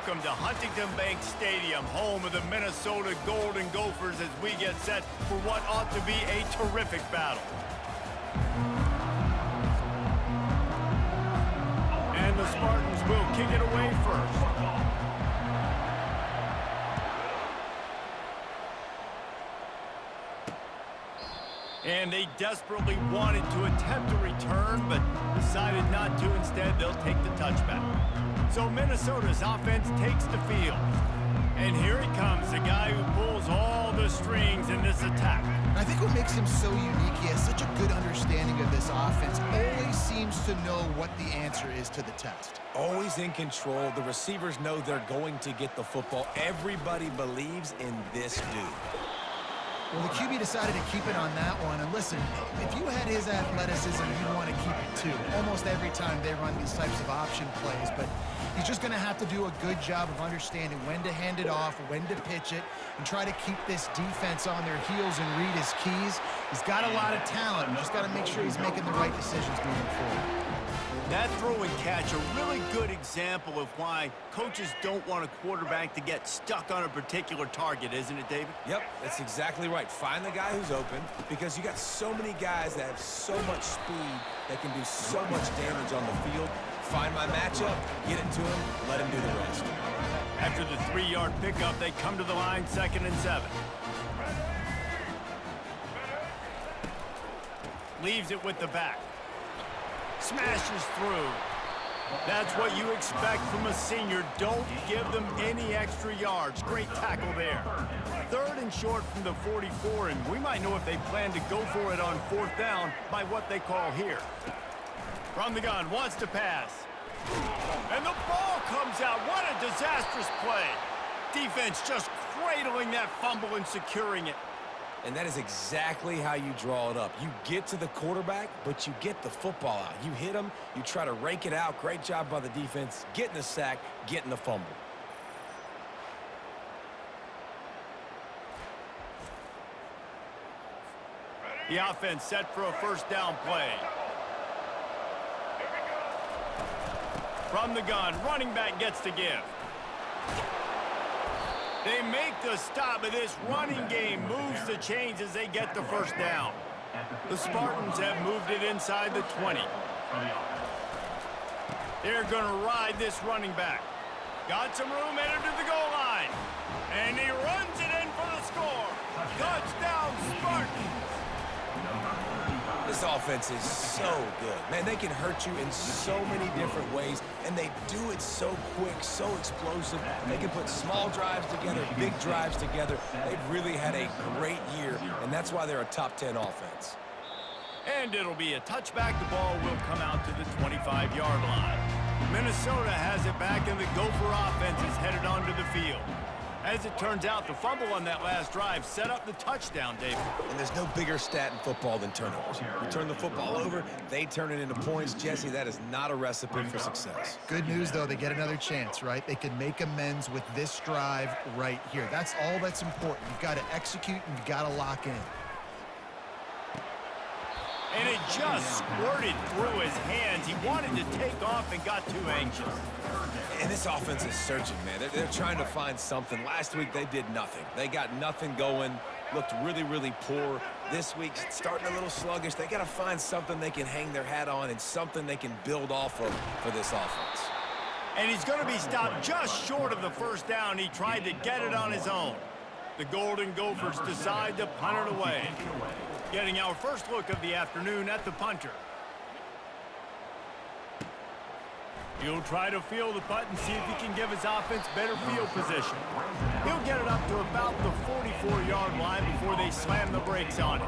welcome to Huntington Bank Stadium, home of the Minnesota Golden Gophers, as we get set for what ought to be a terrific battle. And the Spartans will kick it away first. And they desperately wanted to attempt a return, but decided not to. Instead, they'll take the touchback. So Minnesota's offense takes the field. And here he comes, the guy who pulls all the strings in this attack. I think what makes him so unique, he has such a good understanding of this offense. Always seems to know what the answer is to the test. Always in control. The receivers know they're going to get the football. Everybody believes in this dude. Well, the QB decided to keep it on that one. And listen, if you had his athleticism, you'd want to keep it too. Almost every time they run these types of option plays. But he's just going to have to do a good job of understanding when to hand it off, when to pitch it, and try to keep this defense on their heels and read his keys. He's got a lot of talent. You just got to make sure he's making the right decisions moving forward. That throw and catch, a really good example of why coaches don't want a quarterback to get stuck on a particular target, isn't it, David? Yep, that's exactly right. Find the guy who's open, because you got so many guys that have so much speed that can do so much damage on the field. Find my matchup, get it to him, let him do the rest. After the 3-yard pickup, they come to the line, 2nd and 7. Leaves it with the back. Smashes through. That's what you expect from a senior. Don't give them any extra yards. Great tackle there. 3rd and short from the 44, and we might know if they plan to go for it on 4th down by what they call here. From the gun, wants to pass. And the ball comes out. What a disastrous play. Defense just cradling that fumble and securing it. And that is exactly how you draw it up. You get to the quarterback, but you get the football out. You hit him, you try to rake it out. Great job by the defense, getting the sack, getting the fumble. The offense set for a 1st down play. From the gun, running back gets to give. They make the stop, but this running game moves the chains as they get the 1st down. The Spartans have moved it inside the 20. They're going to ride this running back. Got some room, headed to the goal line. And he runs it in for the score. Touchdown, Spartans! This offense is so good. Man, they can hurt you in so many different ways, and they do it so quick, so explosive. They can put small drives together, big drives together. They've really had a great year, and that's why they're a top 10 offense. And it'll be a touchback. The ball will come out to the 25-yard line. Minnesota has it back, and the Gopher offense is headed onto the field. As it turns out, the fumble on that last drive set up the touchdown, David. And there's no bigger stat in football than turnovers. You turn the football over, they turn it into points. Jesse, that is not a recipe for success. Good news, though, they get another chance, right? They can make amends with this drive right here. That's all that's important. You've got to execute and you've got to lock in. And it just squirted through his hands. He wanted to take off and got too anxious. And this offense is searching, man. They're trying to find something. Last week, they did nothing. They got nothing going, looked really, really poor. This week, starting a little sluggish. They got to find something they can hang their hat on and something they can build off of for this offense. And he's going to be stopped just short of the 1st down. He tried to get it on his own. The Golden Gophers decide to punt it away. Getting our first look of the afternoon at the punter. He'll try to field the punt and see if he can give his offense better field position. He'll get it up to about the 44-yard line before they slam the brakes on it.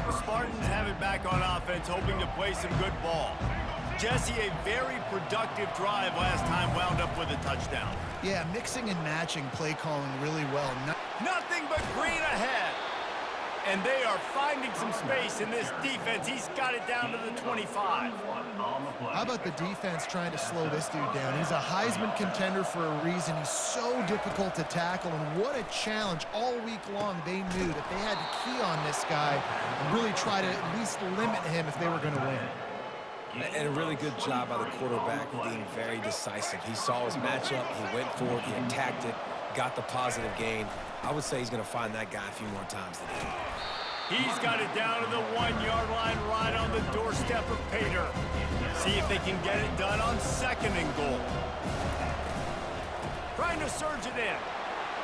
The Spartans have it back on offense, hoping to play some good ball. Jesse, a very productive drive last time, wound up with a touchdown. Yeah, mixing and matching play calling really well. Nothing but green ahead. And they are finding some space in this defense. He's got it down to the 25. How about the defense trying to slow this dude down? He's a Heisman contender for a reason. He's so difficult to tackle, and what a challenge all week long. They knew that they had to key on this guy and really try to at least limit him if they were going to win. And a really good job by the quarterback being very decisive. He saw his matchup, he went for it, he attacked it, got the positive gain. I would say he's going to find that guy a few more times today. He's got it down to the 1-yard line right on the doorstep of Pater. See if they can get it done on 2nd and goal. Trying to surge it in.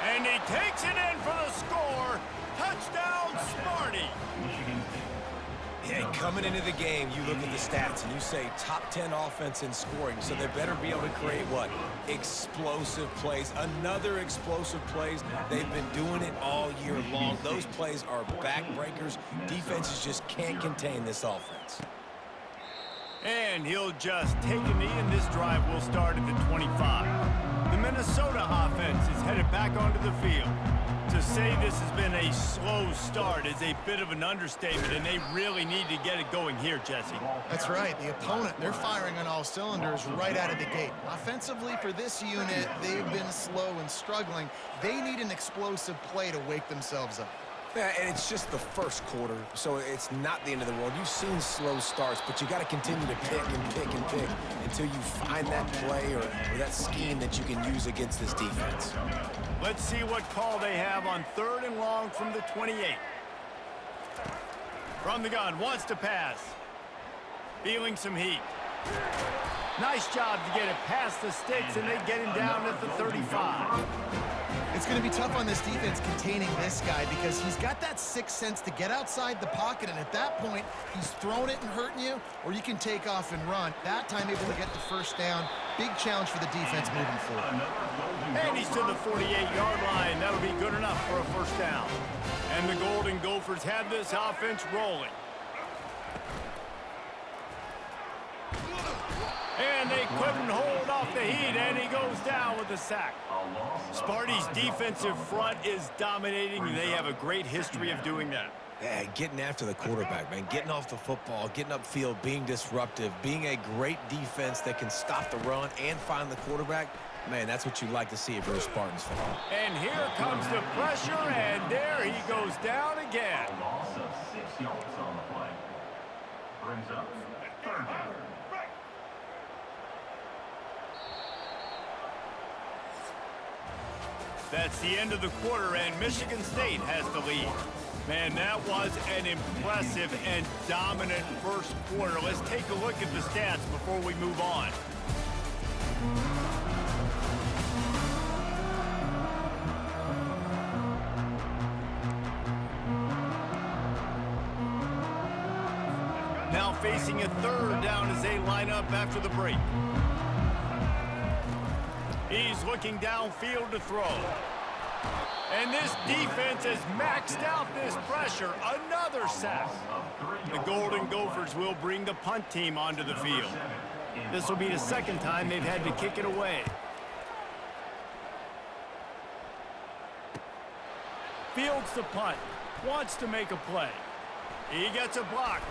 And he takes it in for the score. Touchdown, Sparty. Yeah, coming into the game, you look at the stats and you say top 10 offense in scoring, so they better be able to create what? Explosive plays. Another explosive plays. They've been doing it all year long. Those plays are backbreakers. Defenses just can't contain this offense. And he'll just take a knee, and this drive will start at the 25. The Minnesota offense is headed back onto the field. To say this has been a slow start is a bit of an understatement, and they really need to get it going here, Jesse. That's right. The opponent, they're firing on all cylinders right out of the gate. Offensively, for this unit, they've been slow and struggling. They need an explosive play to wake themselves up. Yeah, and it's just the first quarter, so it's not the end of the world. You've seen slow starts, but you got to continue to pick and pick and pick until you find that play or that scheme that you can use against this defense. Let's see what call they have on 3rd and long from the 28. From the gun, wants to pass. Feeling some heat. Nice job to get it past the sticks, and they get him down at the 35. It's going to be tough on this defense containing this guy because he's got that sixth sense to get outside the pocket, and at that point, he's throwing it and hurting you, or you can take off and run. That time, able to get the first down. Big challenge for the defense moving forward. And he's to the 48-yard line. That'll be good enough for a first down. And the Golden Gophers have this offense rolling. And they couldn't hold off the heat, and he goes down with a sack. Sparty's defensive front is dominating. They have a great history of doing that. Yeah, getting after the quarterback, man. Getting off the football, getting upfield, being disruptive, being a great defense that can stop the run and find the quarterback. Man, that's what you like to see if you're a Spartans fan. And here comes the pressure, and there he goes down again. A loss of 6 yards on the play. Brings up 3rd down. That's the end of the quarter, and Michigan State has the lead. Man, that was an impressive and dominant first quarter. Let's take a look at the stats before we move on. Now facing a 3rd down as they line up after the break. He's looking downfield to throw. And this defense has maxed out this pressure. Another sack. The Golden Gophers will bring the punt team onto the field. This will be the 2nd time they've had to kick it away. Fields the punt. Wants to make a play. He gets a block.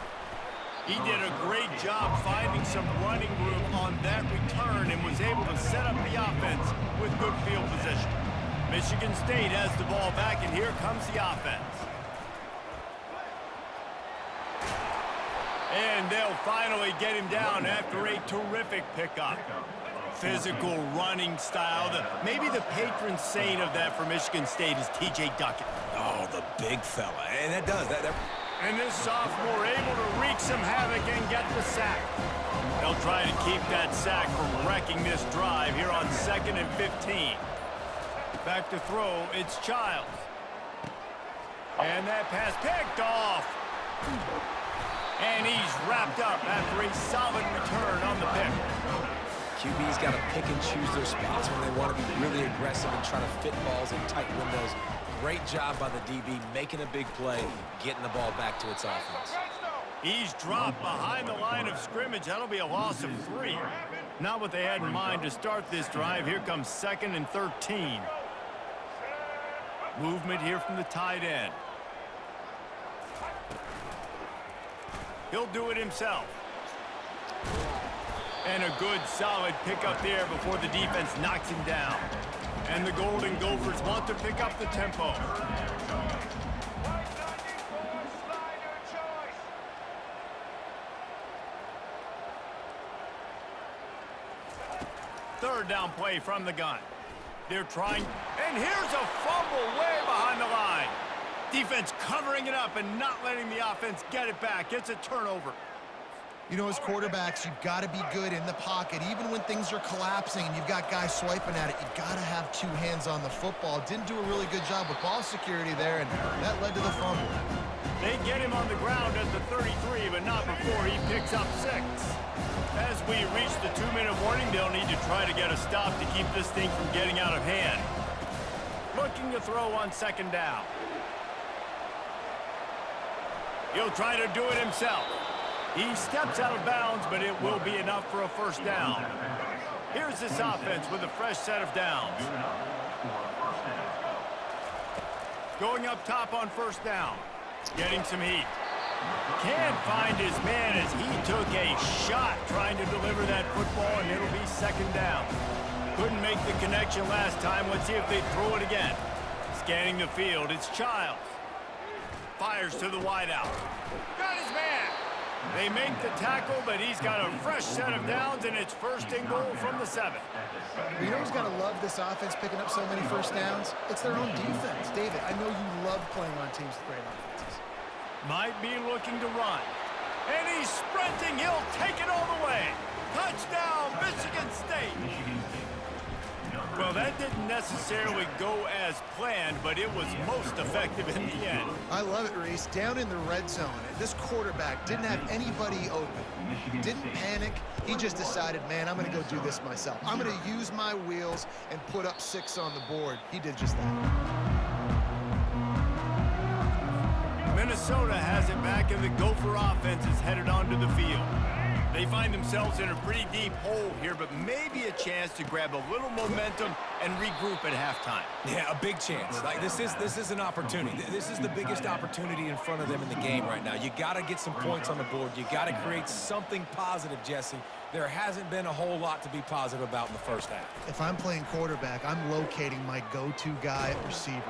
He did a great job finding some running room on that return and was able to set up the offense with good field position. Michigan State has the ball back, and here comes the offense. And they'll finally get him down after a terrific pickup. Physical running style. Maybe the patron saint of that for Michigan State is T.J. Duckett. Oh, the big fella. And that does. And this sophomore able to wreak some havoc and get the sack. They'll try to keep that sack from wrecking this drive here on 2nd and 15. Back to throw, it's Childs. And that pass picked off. And he's wrapped up after a solid return on the pick. QB's got to pick and choose their spots when they want to be really aggressive and try to fit balls in tight windows. Great job by the DB, making a big play, getting the ball back to its offense. He's dropped behind the line of scrimmage. That'll be a loss of 3. Not what they had in mind to start this drive. Here comes 2nd and 13. Movement here from the tight end. He'll do it himself. And a good, solid pickup there before the defense knocks him down. And the Golden Gophers want to pick up the tempo. third down play from the gun. They're trying, and here's a fumble way behind the line. Defense covering it up and not letting the offense get it back. It's a turnover. You know, as quarterbacks, you've got to be good in the pocket. Even when things are collapsing and you've got guys swiping at it, you've got to have two hands on the football. Didn't do a really good job with ball security there, and that led to the fumble. They get him on the ground at the 33, but not before he picks up 6. As we reach the 2-minute warning, they'll need to try to get a stop to keep this thing from getting out of hand. Looking to throw on second down. He'll try to do it himself. He steps out of bounds, but it will be enough for a first down. Here's this offense with a fresh set of downs. Going up top on first down. Getting some heat. Can't find his man as he took a shot trying to deliver that football, and it'll be second down. Couldn't make the connection last time. Let's see if they throw it again. Scanning the field, it's Childs. Fires to the wideout. Got his man. They make the tackle, but he's got a fresh set of downs, and it's first and goal from the 7. You know who's got to love this offense picking up so many first downs? It's their own defense. David, I know you love playing on teams with great offenses. Might be looking to run. And he's sprinting. He'll take it all the way. Touchdown, Michigan State. Well, that didn't necessarily go as planned, but it was most effective in the end. I love it, Reese. Down in the red zone, this quarterback didn't have anybody open. Didn't panic. He just decided, man, I'm going to go do this myself. I'm going to use my wheels and put up 6 on the board. He did just that. Minnesota has it back, and the Gopher offense is headed onto the field. They find themselves in a pretty deep hole here, but maybe a chance to grab a little momentum and regroup at halftime. Yeah, a big chance. Like this is an opportunity. This is the biggest opportunity in front of them in the game right now. You got to get some points on the board. You got to create something positive, Jesse. There hasn't been a whole lot to be positive about in the first half. If I'm playing quarterback, I'm locating my go-to guy at receiver.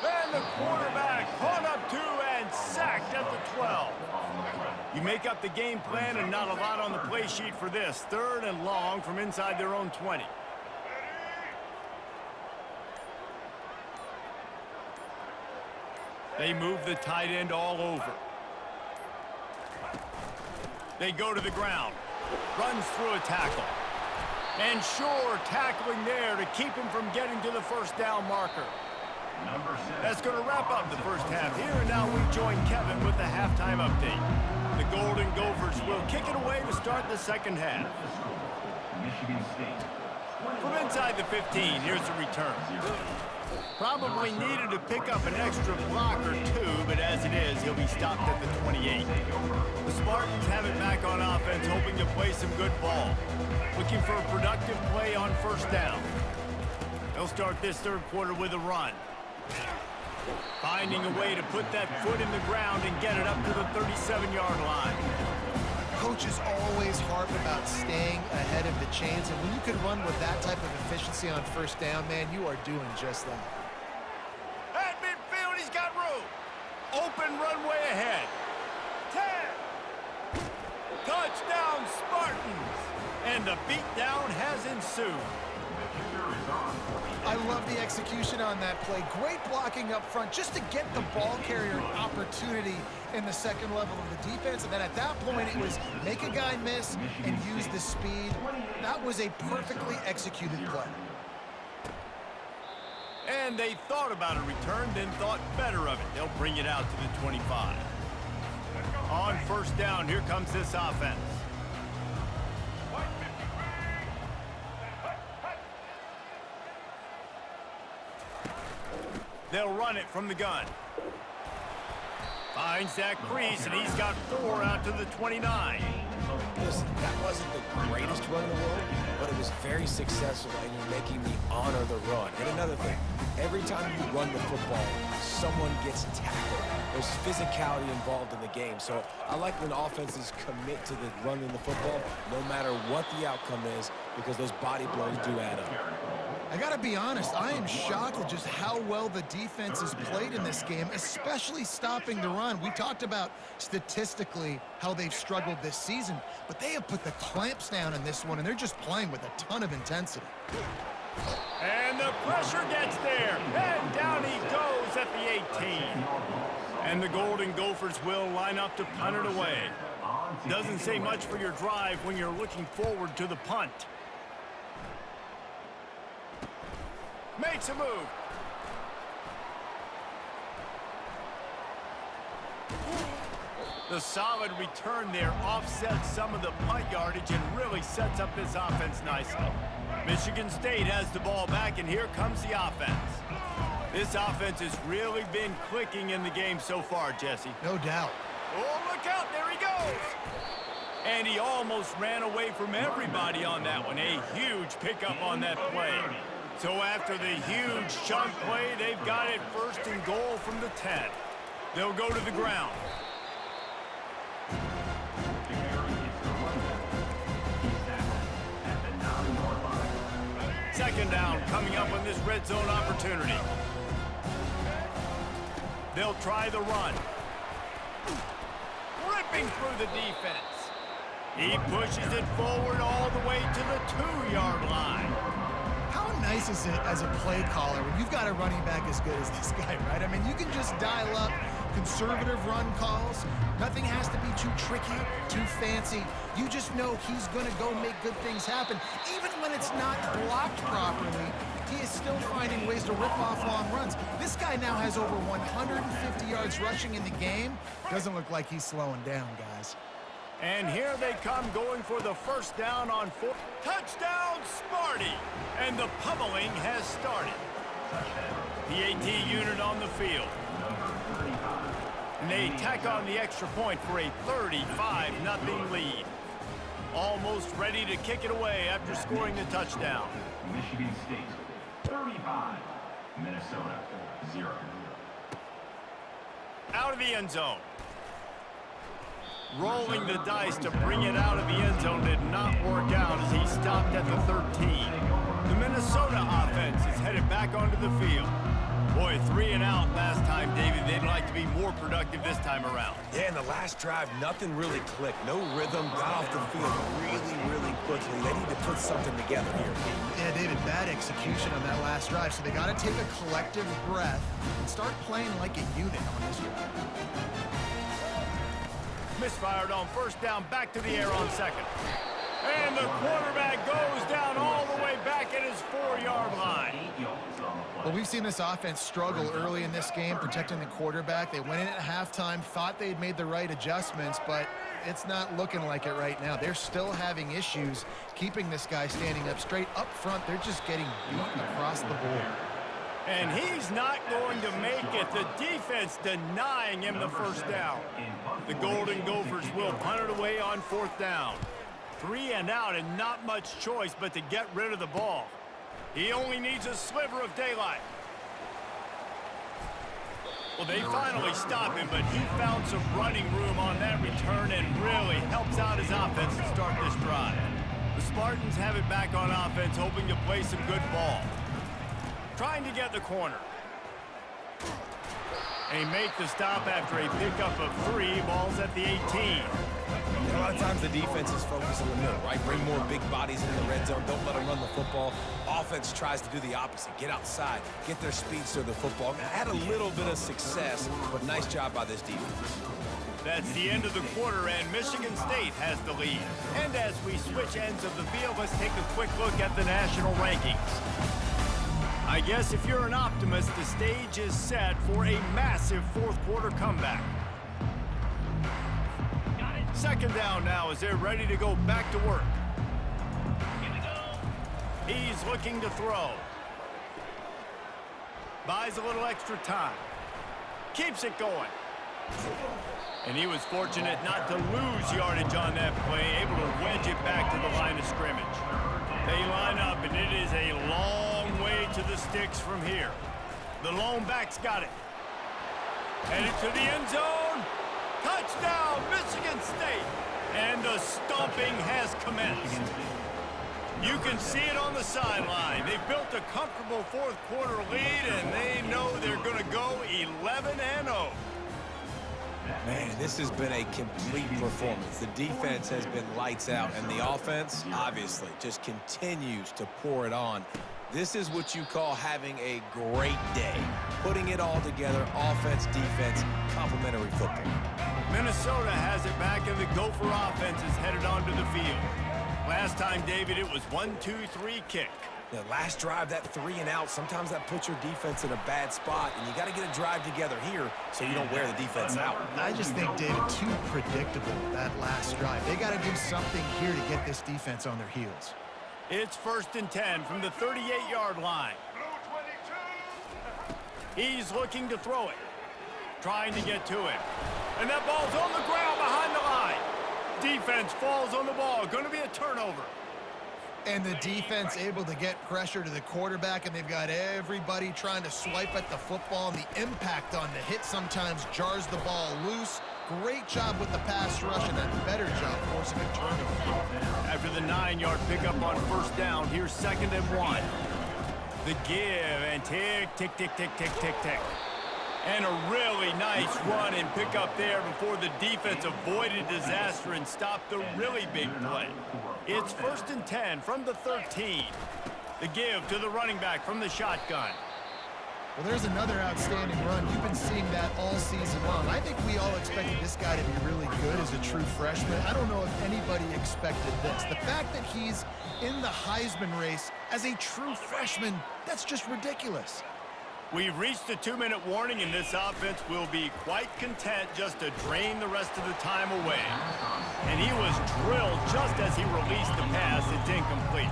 And the quarterback caught up 2 and sacked at the 12. You make up the game plan, and not a lot on the play sheet for this. 3rd and long from inside their own 20. They move the tight end all over. They go to the ground. Runs through a tackle. And Shore tackling there to keep him from getting to the first down marker. That's going to wrap up the first half here, and now we join Kevin with the halftime update. The Golden Gophers will kick it away to start the second half. From inside the 15, here's the return. Probably needed to pick up an extra block or 2, but as it is, he'll be stopped at the 28. The Spartans have it back on offense, hoping to play some good ball. Looking for a productive play on first down. They'll start this third quarter with a run. Finding a way to put that foot in the ground and get it up to the 37-yard line. Coaches always harp about staying ahead of the chains, and when you can run with that type of efficiency on first down, man, you are doing just that. At midfield, he's got room. Open runway ahead. 10. Touchdown, Spartans. And the beatdown has ensued. I love the execution on that play. Great blocking up front just to get the ball carrier an opportunity in the second level of the defense. And then at that point, it was make a guy miss and use the speed. That was a perfectly executed play. And they thought about a return, then thought better of it. They'll bring it out to the 25. On first down, here comes this offense. They'll run it from the gun. Finds that crease, and he's got 4 out to the 29. Listen, that wasn't the greatest run in the world, but it was very successful, and you're making me honor the run. And another thing, every time you run the football, someone gets tackled. There's physicality involved in the game. So I like when offenses commit to the run in the football, no matter what the outcome is, because those body blows do add up. I got to be honest, I am shocked at just how well the defense has played in this game, especially stopping the run. We talked about statistically how they've struggled this season, but they have put the clamps down in this one, and they're just playing with a ton of intensity. And the pressure gets there, and down he goes at the 18. And the Golden Gophers will line up to punt it away. Doesn't say much for your drive when you're looking forward to the punt. Makes a move. The solid return there offsets some of the punt yardage and really sets up this offense nicely. Michigan State has the ball back, and here comes the offense. This offense has really been clicking in the game so far, Jesse. No doubt. Oh, look out, there he goes. And he almost ran away from everybody on that one. A huge pickup on that play. So after the huge chunk play, they've got it first and goal from the 10. They'll go to the ground. Second down coming up on this red zone opportunity. They'll try the run. Ripping through the defense. He pushes it forward all the way to the 2-yard line. How nice is it as a play caller when you've got a running back as good as this guy, right? I mean, you can just dial up conservative run calls. Nothing has to be too tricky, too fancy. You just know he's going to go make good things happen. Even when it's not blocked properly, he is still finding ways to rip off long runs. This guy now has over 150 yards rushing in the game. Doesn't look like he's slowing down, guys. And here they come going for the first down on 4. Touchdown, Sparty! And the pummeling has started. PAT unit on the field. And they tack on the extra point for a 35-0 lead. Almost ready to kick it away after scoring the touchdown. Michigan State 35, Minnesota 0. Out of the end zone. Rolling the dice to bring it out of the end zone did not work out as he stopped at the 13. The Minnesota offense is headed back onto the field. Boy, 3 and out last time, David. They'd like to be more productive this time around. Yeah, in the last drive, nothing really clicked. No rhythm, got off the field really quickly. They need to put something together here. Yeah, David, bad execution on that last drive, so they got to take a collective breath and start playing like a unit on this drive. Misfired on first down, back to the air on second. And the quarterback goes down all the way back at his 4-yard line. Well, we've seen this offense struggle early in this game, protecting the quarterback. They went in at halftime, thought they'd made the right adjustments, but it's not looking like it right now. They're still having issues keeping this guy standing up straight. Up front, they're just getting beat across the board. And he's not going to make it. The defense denying him the first down. The Golden Gophers will punt it away on 4th down. 3 and out and not much choice but to get rid of the ball. He only needs a sliver of daylight. Well, they finally stop him, but he found some running room on that return and really helps out his offense to start this drive. The Spartans have it back on offense, hoping to play some good ball. Trying to get the corner. They make the stop after a pickup of 3 balls at the 18. A lot of times the defense is focused in the middle, right? Bring more big bodies into the red zone. Don't let them run the football. Offense tries to do the opposite. Get outside. Get their speeds to the football. Had a little bit of success, but nice job by this defense. That's the end of the quarter, and Michigan State has the lead. And as we switch ends of the field, let's take a quick look at the national rankings. I guess if you're an optimist, the stage is set for a massive 4th quarter comeback. Second down now as they're ready to go back to work. He's looking to throw. Buys a little extra time. Keeps it going. And he was fortunate not to lose yardage on that play, able to wedge it back to the line of scrimmage. They line up, and it is a long way to the sticks from here. The lone back's got it. Headed to the end zone. Touchdown, Michigan State. And the stomping has commenced. You can see it on the sideline. They've built a comfortable fourth-quarter lead, and they know they're going to go 11-0. Man, this has been a complete performance. The defense has been lights out, and the offense, obviously, just continues to pour it on. This is what you call having a great day. Putting it all together, offense, defense, complementary football. Minnesota has it back, and the Gopher offense is headed onto the field. Last time, David, it was 1-2-3 kick. The last drive, that 3 and out, sometimes that puts your defense in a bad spot, and you got to get a drive together here so you don't wear the defense out. I just think, David, too predictable, that last drive. They got to do something here to get this defense on their heels. It's 1st and 10 from the 38-yard line. He's looking to throw it, trying to get to him. And that ball's on the ground behind the line. Defense falls on the ball. Going to be a turnover. And the defense able to get pressure to the quarterback, and they've got everybody trying to swipe at the football, and the impact on the hit sometimes jars the ball loose. Great job with the pass rush, and a better job forcing a turnover. After the 9-yard pickup on 1st down, here's 2nd and 1. The give, and tick, tick, tick, tick, tick, tick, tick. And a really nice run and pick up there before the defense avoided disaster and stopped the really big play. It's 1st and 10 from the 13. The give to the running back from the shotgun. Well, there's another outstanding run. You've been seeing that all season long. I think we all expected this guy to be really good as a true freshman. I don't know if anybody expected this. The fact that he's in the Heisman race as a true freshman, that's just ridiculous. We've reached the 2-minute warning, and this offense will be quite content just to drain the rest of the time away. And he was drilled just as he released the pass. It's incomplete.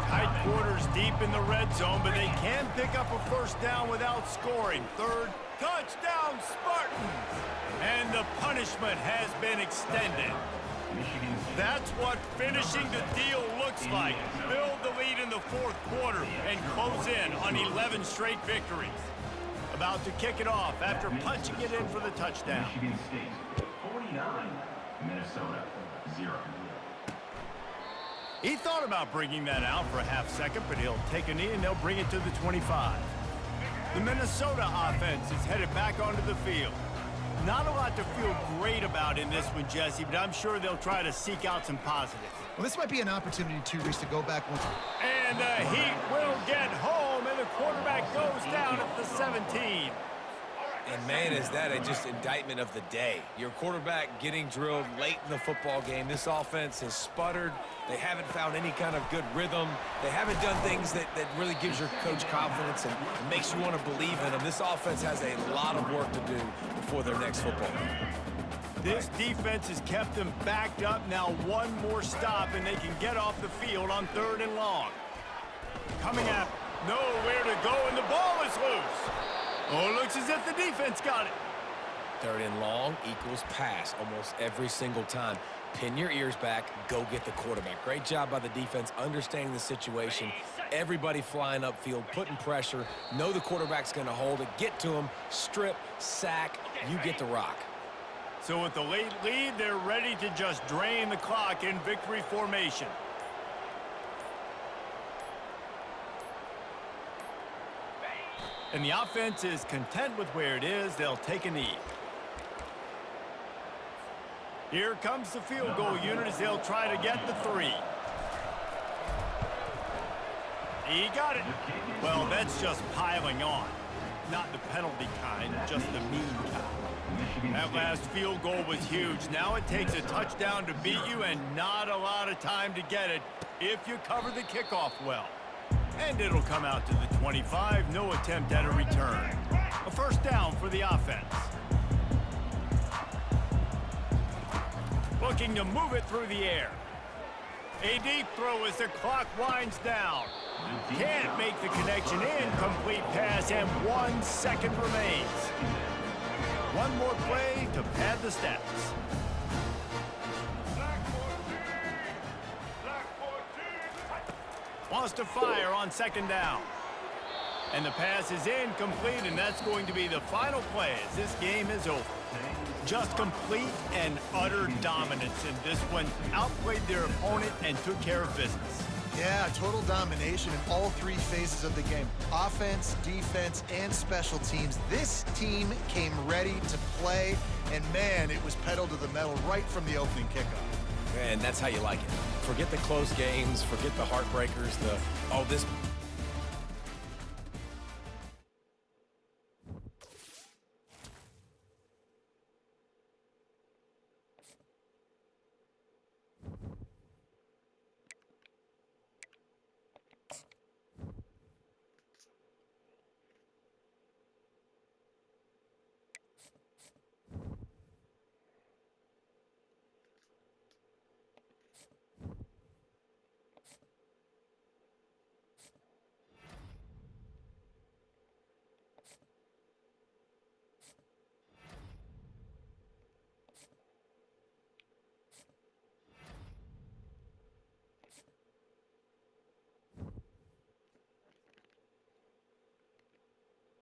Tight quarters deep in the red zone, but they can pick up a 1st down without scoring. 3rd, touchdown Spartans! And the punishment has been extended. That's what finishing the deal looks like. Build the lead in the 4th quarter and close in on 11 straight victories. About to kick it off after punching it in for the touchdown. Michigan State 49, Minnesota 0. He thought about bringing that out for a half second, but he'll take a knee and they'll bring it to the 25. The Minnesota offense is headed back onto the field. Not a lot to feel great about in this one, Jesse, but I'm sure they'll try to seek out some positives. Well, this might be an opportunity, too, Reese, to go back once. And the Heat will get home, and the quarterback goes down at the 17. And, man, is that just indictment of the day. Your quarterback getting drilled late in the football game. This offense has sputtered. They haven't found any kind of good rhythm. They haven't done things that really gives your coach confidence and makes you want to believe in them. This offense has a lot of work to do before their next football game. This defense has kept them backed up. Now one more stop, and they can get off the field on 3rd and long. Coming up, nowhere to go, and the ball is loose. Oh, it looks as if the defense got it. 3rd and long equals pass almost every single time. Pin your ears back, go get the quarterback. Great job by the defense, understanding the situation. Everybody flying upfield, putting pressure. Know the quarterback's going to hold it. Get to him, strip, sack, you get the rock. So with the late lead, they're ready to just drain the clock in victory formation. And the offense is content with where it is. They'll take a knee. Here comes the field goal unit as they'll try to get the 3. He got it. Well, that's just piling on. Not the penalty kind, just the mean kind. That last field goal was huge. Now it takes a touchdown to beat you and not a lot of time to get it if you cover the kickoff well. And it'll come out to the 25. No attempt at a return. A 1st down for the offense. Looking to move it through the air. A deep throw as the clock winds down. Can't make the connection. Incomplete pass, and 1 second remains. One more play to pad the stats. Wants to fire on 2nd down. And the pass is incomplete, and that's going to be the final play as this game is over. Just complete and utter dominance in this one. Outplayed their opponent and took care of business. Yeah, total domination in all three phases of the game. Offense, defense, and special teams. This team came ready to play, and man, it was pedal to the metal right from the opening kickoff. And that's how you like it. Forget the close games, forget the heartbreakers, oh, this